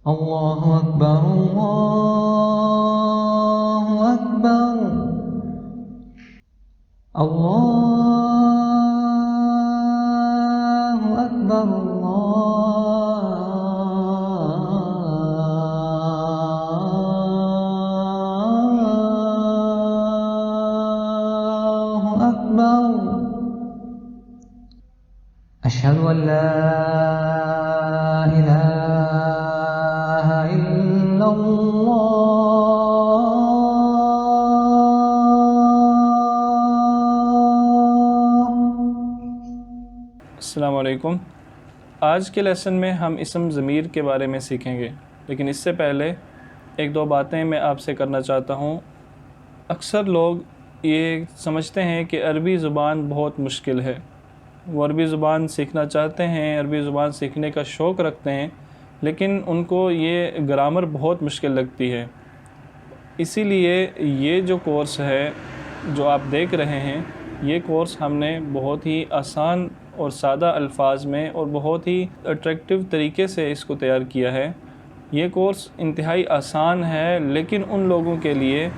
الله أكبر الله أكبر الله أكبر الله أكبر. أشهد أن لا إله إلا الله. السلام علیکم. آج کے لیسن میں ہم اسم ضمیر کے بارے میں سیکھیں گے، لیکن اس سے پہلے ایک دو باتیں میں آپ سے کرنا چاہتا ہوں. اکثر لوگ یہ سمجھتے ہیں کہ عربی زبان بہت مشکل ہے. وہ عربی زبان سیکھنا چاہتے ہیں، عربی زبان سیکھنے کا شوق رکھتے ہیں، لیکن ان کو یہ گرامر بہت مشکل لگتی ہے. اسی لیے یہ جو کورس ہے جو آپ دیکھ رہے ہیں، یہ کورس ہم نے بہت ہی آسان اور سادہ الفاظ میں اور بہت ہی اٹریکٹیو طریقے سے اس کو تیار کیا ہے. یہ کورس انتہائی آسان ہے، لیکن ان لوگوں کے لیے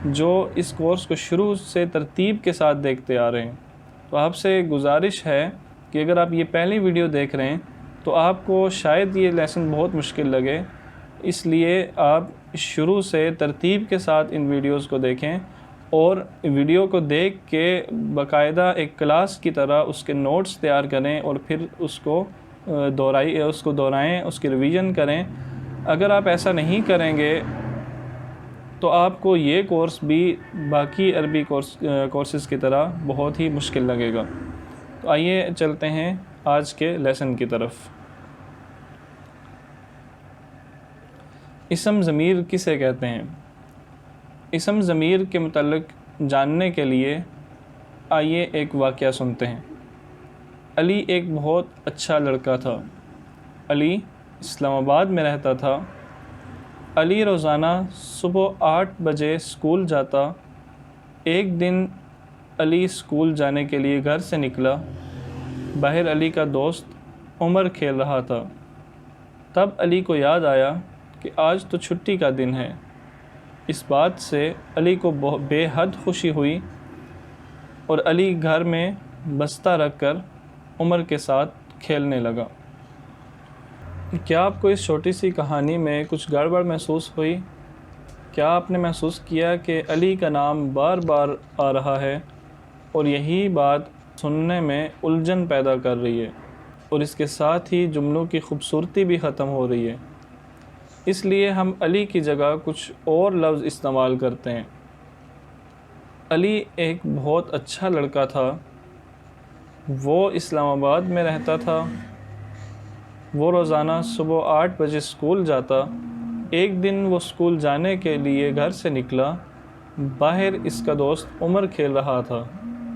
جو اس کورس کو شروع سے ترتیب کے ساتھ دیکھتے آ رہے ہیں. تو آپ سے گزارش ہے کہ اگر آپ یہ پہلی ویڈیو دیکھ رہے ہیں تو آپ کو شاید یہ لیسن بہت مشکل لگے، اس لیے آپ شروع سے ترتیب کے ساتھ ان ویڈیوز کو دیکھیں اور ویڈیو کو دیکھ کے باقاعدہ ایک کلاس کی طرح اس کے نوٹس تیار کریں اور پھر اس کو دہرائیں، اس کی ریویژن کریں. اگر آپ ایسا نہیں کریں گے تو آپ کو یہ کورس بھی باقی عربی کورسز کی طرح بہت ہی مشکل لگے گا. تو آئیے چلتے ہیں آج کے لیسن کی طرف. اسم ضمیر کسے کہتے ہیں؟ اسم ضمیر کے متعلق جاننے کے لیے آئیے ایک واقعہ سنتے ہیں. علی ایک بہت اچھا لڑکا تھا. علی اسلام آباد میں رہتا تھا. علی روزانہ صبح 8 بجے اسکول جاتا. ایک دن علی اسکول جانے کے لیے گھر سے نکلا. باہر علی کا دوست عمر کھیل رہا تھا. تب علی کو یاد آیا کہ آج تو چھٹی کا دن ہے. اس بات سے علی کو بے حد خوشی ہوئی اور علی گھر میں بستہ رکھ کر عمر کے ساتھ کھیلنے لگا. کیا آپ کو اس چھوٹی سی کہانی میں کچھ گڑبڑ محسوس ہوئی؟ کیا آپ نے محسوس کیا کہ علی کا نام بار بار آ رہا ہے اور یہی بات سننے میں الجھن پیدا کر رہی ہے اور اس کے ساتھ ہی جملوں کی خوبصورتی بھی ختم ہو رہی ہے؟ اس لیے ہم علی کی جگہ کچھ اور لفظ استعمال کرتے ہیں. علی ایک بہت اچھا لڑکا تھا. وہ اسلام آباد میں رہتا تھا. وہ روزانہ صبح 8 بجے اسکول جاتا. ایک دن وہ اسکول جانے کے لیے گھر سے نکلا. باہر اس کا دوست عمر کھیل رہا تھا.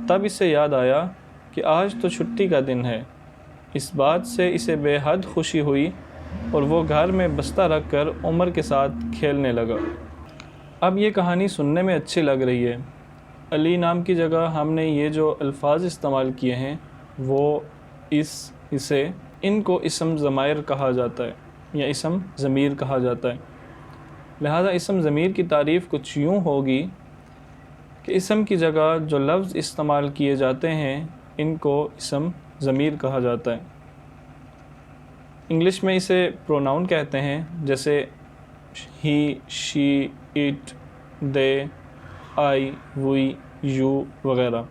تب اسے یاد آیا کہ آج تو چھٹی کا دن ہے. اس بات سے اسے بے حد خوشی ہوئی اور وہ گھر میں بستہ رکھ کر عمر کے ساتھ کھیلنے لگا. اب یہ کہانی سننے میں اچھی لگ رہی ہے. علی نام کی جگہ ہم نے یہ جو الفاظ استعمال کیے ہیں وہ ان کو اسم ضمائر کہا جاتا ہے یا اسم ضمیر کہا جاتا ہے. لہذا اسم ضمیر کی تعریف کچھ یوں ہوگی کہ اسم کی جگہ جو لفظ استعمال کیے جاتے ہیں ان کو اسم ضمیر کہا جاتا ہے. انگلش میں اسے پروناؤن کہتے ہیں، جیسے ہی، شی، it, they, I, we, you وغیرہ.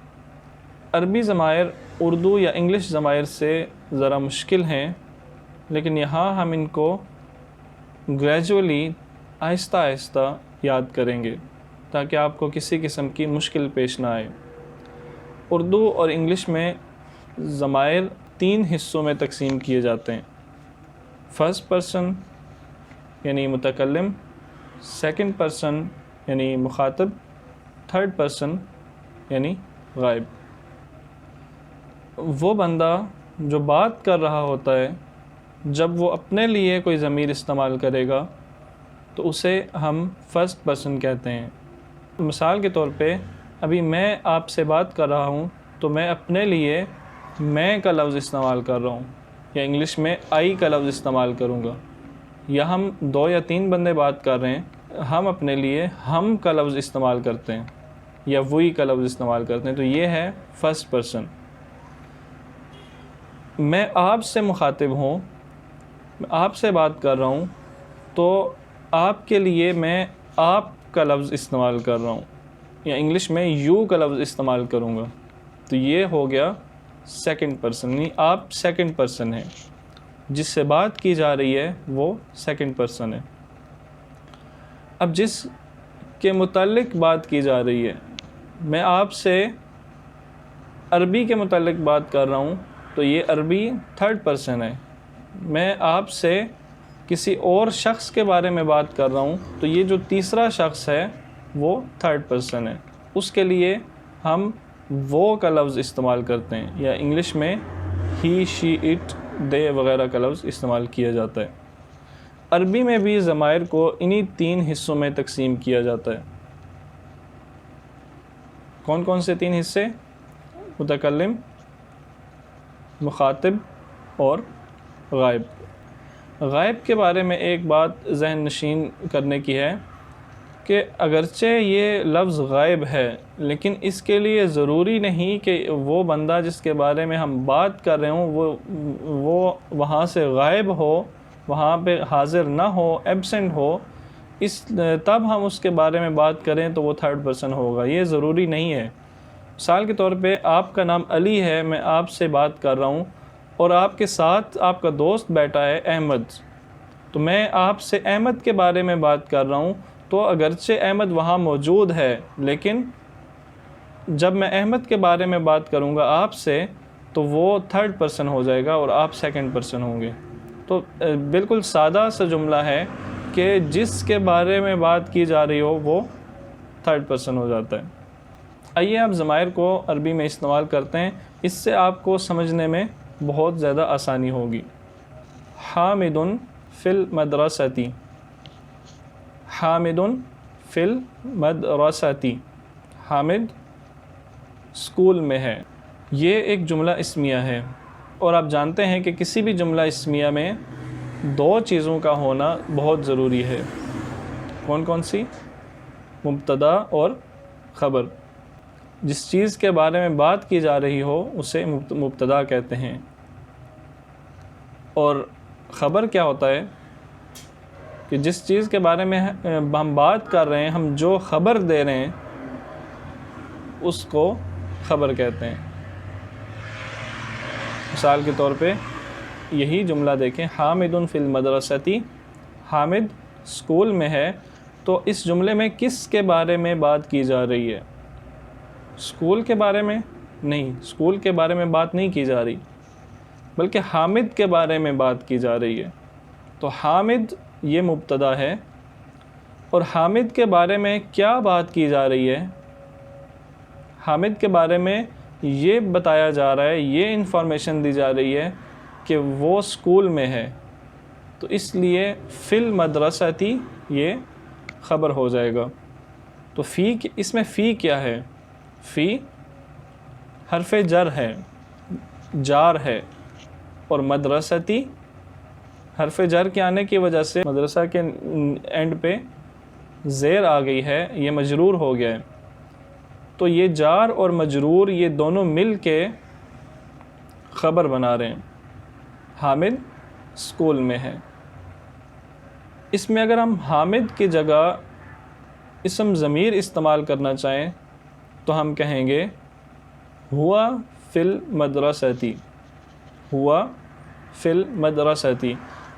عربی ضمائر اردو یا انگلش ضمائر سے ذرا مشکل ہیں، لیکن یہاں ہم ان کو گریجولی آہستہ آہستہ یاد کریں گے تاکہ آپ کو کسی قسم کی مشکل پیش نہ آئے. اردو اور انگلش میں ضمائر 3 حصوں میں تقسیم کیے جاتے ہیں: فرسٹ پرسن یعنی متکلم، سیکنڈ پرسن یعنی مخاطب، تھرڈ پرسن یعنی غائب. وہ بندہ جو بات کر رہا ہوتا ہے جب وہ اپنے لیے کوئی ضمیر استعمال کرے گا تو اسے ہم فرسٹ پرسن کہتے ہیں. مثال کے طور پہ ابھی میں آپ سے بات کر رہا ہوں تو میں اپنے لیے میں کا لفظ استعمال کر رہا ہوں یا انگلش میں آئی کا لفظ استعمال کروں گا. یا ہم 2 یا 3 بندے بات کر رہے ہیں، ہم اپنے لیے ہم کا لفظ استعمال کرتے ہیں یا وہی کا لفظ استعمال کرتے ہیں، تو یہ ہے فرسٹ پرسن۔ میں آپ سے مخاطب ہوں، میں آپ سے بات کر رہا ہوں، تو آپ کے لیے میں آپ کا لفظ استعمال کر رہا ہوں، یا انگلش میں یو کا لفظ استعمال کروں گا، تو یہ ہو گیا سیکنڈ پرسن، یعنی آپ سیکنڈ پرسن ہیں، جس سے بات کی جا رہی ہے وہ سیکنڈ پرسن ہے۔ اب جس کے متعلق بات کی جا رہی ہے، میں آپ سے عربی کے متعلق بات کر رہا ہوں، تو یہ عربی تھرڈ پرسن ہے۔ میں آپ سے کسی اور شخص کے بارے میں بات کر رہا ہوں، تو یہ جو تیسرا شخص ہے وہ تھرڈ پرسن ہے، اس کے لیے ہم وہ کا لفظ استعمال کرتے ہیں، یا انگلش میں ہی، شی، اٹ، دے وغیرہ کا لفظ استعمال کیا جاتا ہے۔ عربی میں بھی ضمائر کو انہی 3 حصوں میں تقسیم کیا جاتا ہے۔ کون کون سے 3 حصے؟ متکلم، مخاطب اور غائب۔ غائب کے بارے میں ایک بات ذہن نشین کرنے کی ہے کہ اگرچہ یہ لفظ غائب ہے، لیکن اس کے لیے ضروری نہیں کہ وہ بندہ جس کے بارے میں ہم بات کر رہے ہوں وہ وہاں سے غائب ہو، وہاں پہ حاضر نہ ہو، ایبسنٹ ہو، تب ہم اس کے بارے میں بات کریں تو وہ تھرڈ پرسن ہوگا، یہ ضروری نہیں ہے۔ مثال کے طور پہ آپ کا نام علی ہے، میں آپ سے بات کر رہا ہوں، اور آپ کے ساتھ آپ کا دوست بیٹھا ہے احمد، تو میں آپ سے احمد کے بارے میں بات کر رہا ہوں، تو اگرچہ احمد وہاں موجود ہے، لیکن جب میں احمد کے بارے میں بات کروں گا آپ سے تو وہ تھرڈ پرسن ہو جائے گا اور آپ سیکنڈ پرسن ہوں گے۔ تو بالکل سادہ سا جملہ ہے کہ جس کے بارے میں بات کی جا رہی ہو وہ تھرڈ پرسن ہو جاتا ہے۔ آئیے آپ ضمائر کو عربی میں استعمال کرتے ہیں، اس سے آپ کو سمجھنے میں بہت زیادہ آسانی ہوگی۔ حامد فی المدرسۃ، حامد فی المدرسۃ، حامد اسکول میں ہے۔ یہ ایک جملہ اسمیہ ہے، اور آپ جانتے ہیں کہ کسی بھی جملہ اسمیہ میں 2 چیزوں کا ہونا بہت ضروری ہے۔ کون کون سی؟ مبتدا اور خبر۔ جس چیز کے بارے میں بات کی جا رہی ہو اسے مبتدا کہتے ہیں، اور خبر کیا ہوتا ہے کہ جس چیز کے بارے میں ہم بات کر رہے ہیں، ہم جو خبر دے رہے ہیں اس کو خبر کہتے ہیں۔ مثال کے طور پہ یہی جملہ دیکھیں، حامد فی المدرسۃ، حامد اسکول میں ہے، تو اس جملے میں کس کے بارے میں بات کی جا رہی ہے؟ اسکول کے بارے میں نہیں، اسکول کے بارے میں بات نہیں کی جا رہی، بلکہ حامد کے بارے میں بات کی جا رہی ہے۔ تو حامد یہ مبتدا ہے، اور حامد کے بارے میں کیا بات کی جا رہی ہے؟ حامد کے بارے میں یہ بتایا جا رہا ہے، یہ انفارمیشن دی جا رہی ہے کہ وہ اسکول میں ہے، تو اس لیے فی المدرسۃ یہ خبر ہو جائے گا۔ تو فی، اس میں فی کیا ہے؟ فی حرف جر ہے، جار ہے، اور مدرستی حرف جر کے آنے کی وجہ سے مدرسہ کے اینڈ پہ زیر آ گئی ہے، یہ مجرور ہو گیا ہے، تو یہ جار اور مجرور یہ دونوں مل کے خبر بنا رہے ہیں، حامد اسکول میں ہے۔ اس میں اگر ہم حامد کی جگہ اسم ضمیر استعمال کرنا چاہیں تو ہم کہیں گے ہوا فی المدرسۃ، ہوا فی المدرسۃ۔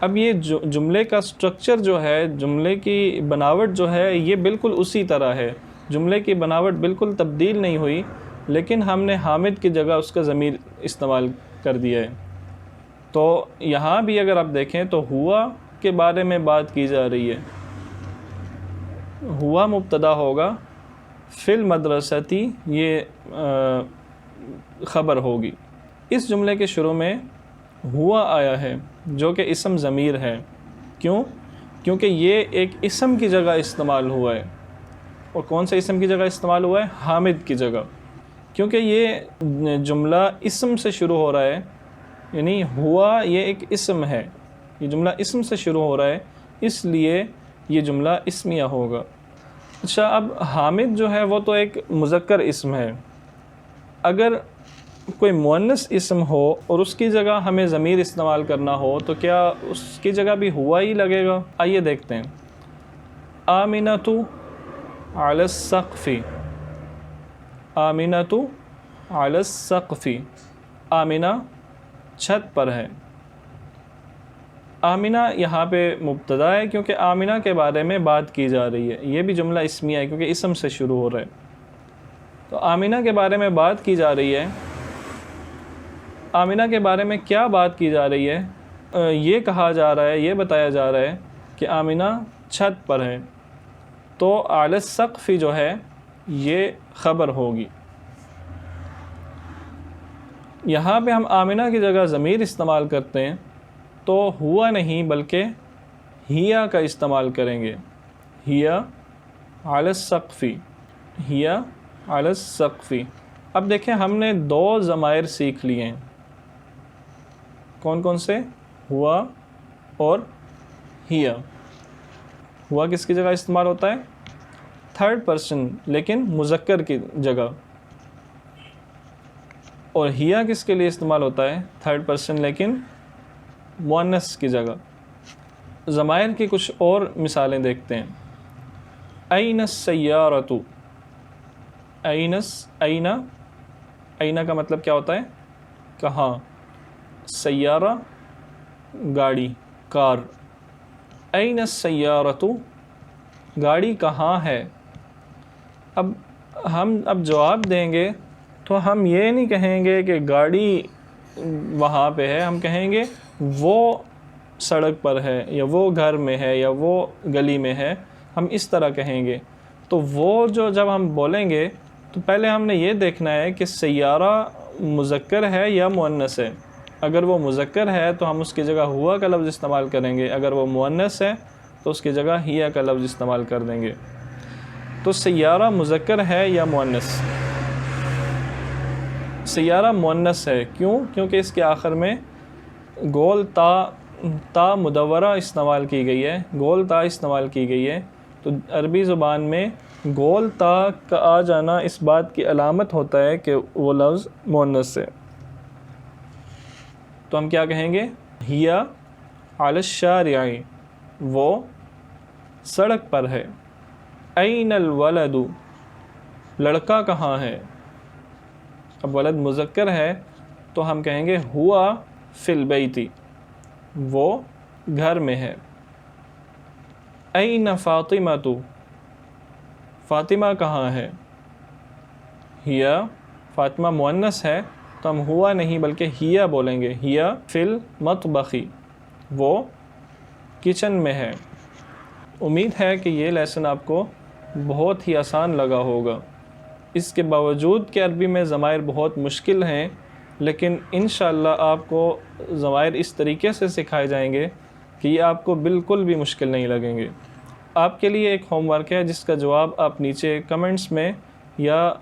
اب یہ جملے کا سٹرکچر جو ہے، جملے کی بناوٹ جو ہے، یہ بالکل اسی طرح ہے، جملے کی بناوٹ بالکل تبدیل نہیں ہوئی، لیکن ہم نے حامد کی جگہ اس کا ضمیر استعمال کر دیا ہے۔ تو یہاں بھی اگر آپ دیکھیں تو ہوا کے بارے میں بات کی جا رہی ہے، ہوا مبتدا ہوگا، فی المدرسۃ یہ خبر ہوگی۔ اس جملے کے شروع میں ہوا آیا ہے جو کہ اسم ضمیر ہے، کیوں؟ کیونکہ یہ ایک اسم کی جگہ استعمال ہوا ہے، اور کون سے اسم کی جگہ استعمال ہوا ہے؟ حامد کی جگہ، کیونکہ یہ جملہ اسم سے شروع ہو رہا ہے، یعنی ہوا یہ ایک اسم ہے، یہ جملہ اسم سے شروع ہو رہا ہے، اس لیے یہ جملہ اسمیہ ہوگا۔ اچھا، اب حامد جو ہے وہ تو ایک مذکر اسم ہے، اگر کوئی مؤنث اسم ہو اور اس کی جگہ ہمیں ضمیر استعمال کرنا ہو تو کیا اس کی جگہ بھی ہوا ہی لگے گا؟ آئیے دیکھتے ہیں۔ آمنۃ علی السقف، آمنۃ علی السقف، آمنہ چھت پر ہے۔ آمنہ یہاں پہ مبتدا ہے کیونکہ آمنہ کے بارے میں بات کی جا رہی ہے، یہ بھی جملہ اسمیہ ہے کیونکہ اسم سے شروع ہو رہا ہے۔ تو آمنہ کے بارے میں بات کی جا رہی ہے۔ آمنہ کے بارے میں کیا بات کی جا رہی ہے؟ یہ کہا جا رہا ہے، یہ بتایا جا رہا ہے کہ آمنہ چھت پر ہے، تو علی السقف جو ہے یہ خبر ہوگی۔ یہاں پہ ہم آمنہ کی جگہ ضمیر استعمال کرتے ہیں تو ہوا نہیں بلکہ ہیا کا استعمال کریں گے۔ ہیا علی السقف، ہیا علی السقف۔ اب دیکھیں ہم نے دو ضمائر سیکھ لیے ہیں، کون کون سے؟ ہوا اور ہیا۔ ہوا کس کی جگہ استعمال ہوتا ہے؟ تھرڈ پرسن لیکن مذکر کی جگہ، اور ہیا کس کے لیے استعمال ہوتا ہے؟ تھرڈ پرسن لیکن مؤنث کی جگہ۔ ضمائر کی کچھ اور مثالیں دیکھتے ہیں۔ این السیارۃ، این کا مطلب کیا ہوتا ہے؟ کہاں۔ سیارہ گاڑی، کار۔ این السیارۃ، گاڑی کہاں ہے؟ اب ہم جواب دیں گے تو ہم یہ نہیں کہیں گے کہ گاڑی وہاں پہ ہے، ہم کہیں گے وہ سڑک پر ہے یا وہ گھر میں ہے یا وہ گلی میں ہے، ہم اس طرح کہیں گے۔ تو وہ جب ہم بولیں گے تو پہلے ہم نے یہ دیکھنا ہے کہ سیارہ مذکر ہے یا مؤنث ہے۔ اگر وہ مذکر ہے تو ہم اس کی جگہ ہوا کا لفظ استعمال کریں گے، اگر وہ مؤنث ہے تو اس کی جگہ ہیا کا لفظ استعمال کر دیں گے۔ تو سیارہ مذکر ہے یا مؤنث؟ سیارہ مؤنث ہے، کیوں؟ کیونکہ اس کے آخر میں گول تا مدورہ استعمال کی گئی ہے، گول تا استعمال کی گئی ہے۔ تو عربی زبان میں گول تا کا آ جانا اس بات کی علامت ہوتا ہے کہ وہ لفظ مؤنث ہے۔ تو ہم کیا کہیں گے؟ ہیا علی الشارع، وہ سڑک پر ہے۔ این الولد، لڑکا کہاں ہے؟ اب ولد مذکر ہے تو ہم کہیں گے ہوا فی البیت، وہ گھر میں ہے۔ این فاطمۃ، فاطمہ کہاں ہے؟ ہیا، فاطمہ مؤنث ہے تو ہم ہوا نہیں بلکہ ہیا بولیں گے۔ ہیا فی المطبخ، وہ کچن میں ہے۔ امید ہے کہ یہ لیسن آپ کو بہت ہی آسان لگا ہوگا۔ اس کے باوجود کہ عربی میں ضمائر بہت مشکل ہیں، لیکن انشاءاللہ آپ کو ضمائر اس طریقے سے سکھائے جائیں گے کہ یہ آپ کو بالکل بھی مشکل نہیں لگیں گے۔ آپ کے لیے ایک ہوم ورک ہے جس کا جواب آپ نیچے کمنٹس میں یا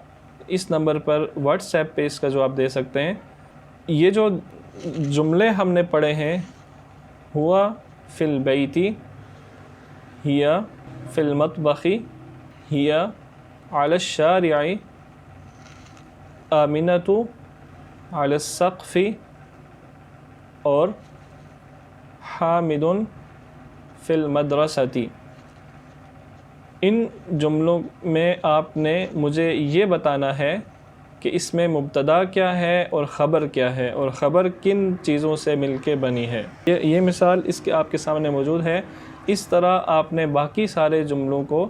اس نمبر پر واٹس ایپ پہ اس کا جواب دے سکتے ہیں۔ یہ جو جملے ہم نے پڑھے ہیں، ہوا فی البیت، ہیا فی المطبخ، ہیا علی الشارع، آمنۃ علی السقف، اور حامد فی المدرسۃ۔ ان جملوں میں آپ نے مجھے یہ بتانا ہے کہ اس میں مبتدا کیا ہے اور خبر کیا ہے، اور خبر کن چیزوں سے مل کے بنی ہے۔ یہ مثال اس کے آپ کے سامنے موجود ہے۔ اس طرح آپ نے باقی سارے جملوں کو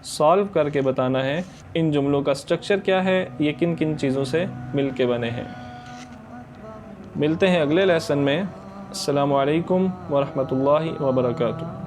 سالو کر کے بتانا ہے ان جملوں کا سٹرکچر کیا ہے، یہ کن کن چیزوں سے مل کے بنے ہیں۔ ملتے ہیں اگلے لیسن میں۔ السلام علیکم ورحمۃ اللہ وبرکاتہ۔